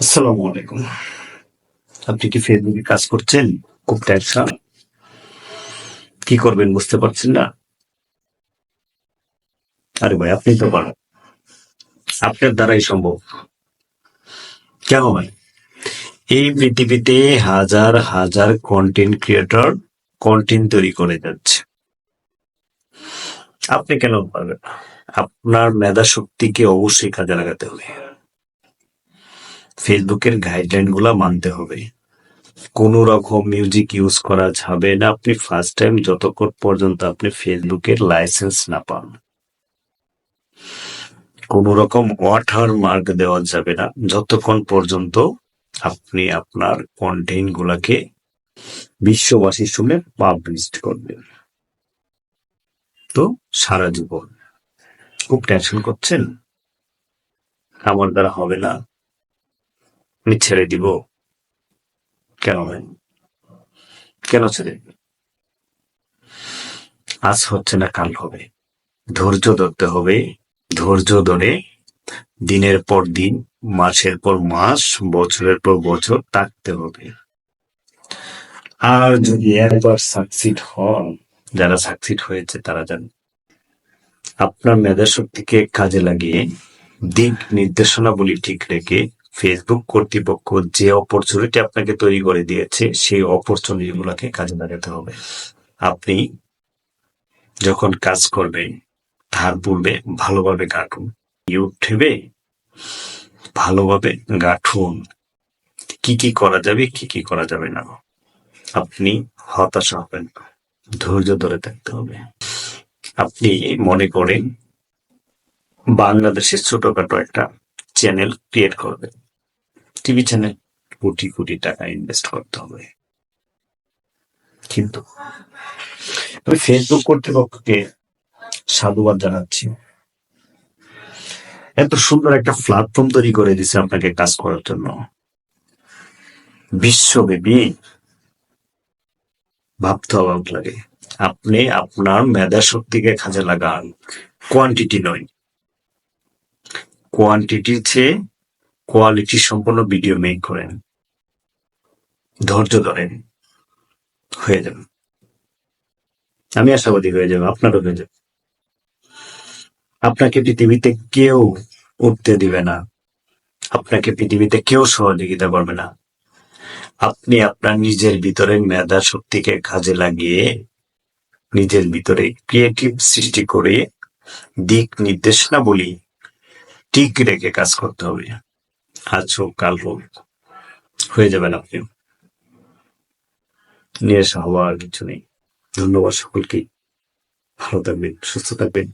আসসালামু আলাইকুম। আপনি কি ফেসবুকে কাজ করছেন? খুব টেনশন, কি করবেন বুঝতে পারছেন না? আরে ভাই, আপনি তো পারেন, আপনার দ্বারাই সম্ভব। কেন ভাই? এই পৃথিবীতে হাজার হাজার কন্টেন্ট ক্রিয়েটর কন্টেন্ট তৈরি করে যাচ্ছে, আপনি কেন পারবেন না? আপনার মেধা শক্তিকে অবশ্যই কাজে লাগাতে হবে। ফেসবুকের গাইডলাইন গুলা মানতে হবে। কোন রকম মিউজিক ইউজ করা যাবে না আপনি ফার্স্ট টাইম, যতক্ষণ পর্যন্ত আপনি ফেসবুকের লাইসেন্স না পান। কোন রকম ওয়াটার মার্ক দেওয়া যাবে না যতক্ষণ পর্যন্ত আপনি আপনার কন্টেন্ট গুলাকে বিশ্ববাসীর সামনে পাবলিশ করবেন। তো সারা জীবন খুব টেনশন করছেন, আমার দ্বারা হবে না, আমি ছেড়ে দিব। কেন ভাই? কেন ছেড়ে দিবেন? আজ হচ্ছে না কাল হবে, ধৈর্য ধরতে হবে। ধৈর্য ধরে দিনের পর দিন, মাসের পর মাস, বছরের পর বছর থাকতে হবে। আর যদি একবার সাকসিড হন, যারা সাকসিড হয়েছে তারা জানে, আপনার মেধাশক্তিকে কাজে লাগিয়ে দিক নির্দেশনাবলী ঠিক রেখে ফেসবুক কর্তৃপক্ষ যে অপরচুনিটি আপনাকে তৈরি করে দিয়েছে সেই অপরচুনিটি গুলাকে কাজে লাগাতে হবে। আপনি যখন কাজ করবেন তার পূর্বে ভালোভাবে গাঁথুন, ইউটিউবে ভালোভাবে গাঁথুন, কি কি করা যাবে কি কি করা যাবে না। আপনি হতাশা হবেন না, ধৈর্য ধরে থাকতে হবে। আপনি মনে করেন বাংলাদেশের ছোটখাটো একটা চ্যানেল ক্রিয়েট করবে, টিভি চ্যানেল, কোটি কোটি টাকা ইনভেস্ট করতে হবে। কিন্তু আমি ফেসবুক কর্তৃপক্ষকে সাধুবাদ জানাচ্ছি, এত সুন্দর একটা প্ল্যাটফর্ম তৈরি করে দিছে আপনাকে কাজ করার জন্য। বিশ্বব্যাপী ভাবতে অবাক লাগে। আপনি আপনার মেধা শক্তিকে কাজে লাগান, কোয়ান্টিটি নয়, কোয়ান্টিটির চেয়ে কোয়ালিটি সম্পন্ন ভিডিও মেক করেন, ধৈর্য ধরেন, হয়ে যাবে। আমি আশাবাদী হয়ে যাবে, আপনারও হয়ে যাবে। আপনাকে পৃথিবীতে কেউ উঠতে দিবে না, আপনাকে পৃথিবীতে কেউ সহযোগিতা করবে না। আপনি আপনার নিজের ভিতরে মেধা শক্তিকে কাজে লাগিয়ে নিজের ভিতরে ক্রিয়েটিভ সৃষ্টি করে দিক নির্দেশনা বলি ঠিক রেখে কাজ করতে হবে। আজ হোক কাল হোক, হয়ে যাবেন আপনি। নিরাশা হওয়ার কিছু নেই। ধন্যবাদ সকলকে, ভালো থাকবেন, সুস্থ থাকবেন।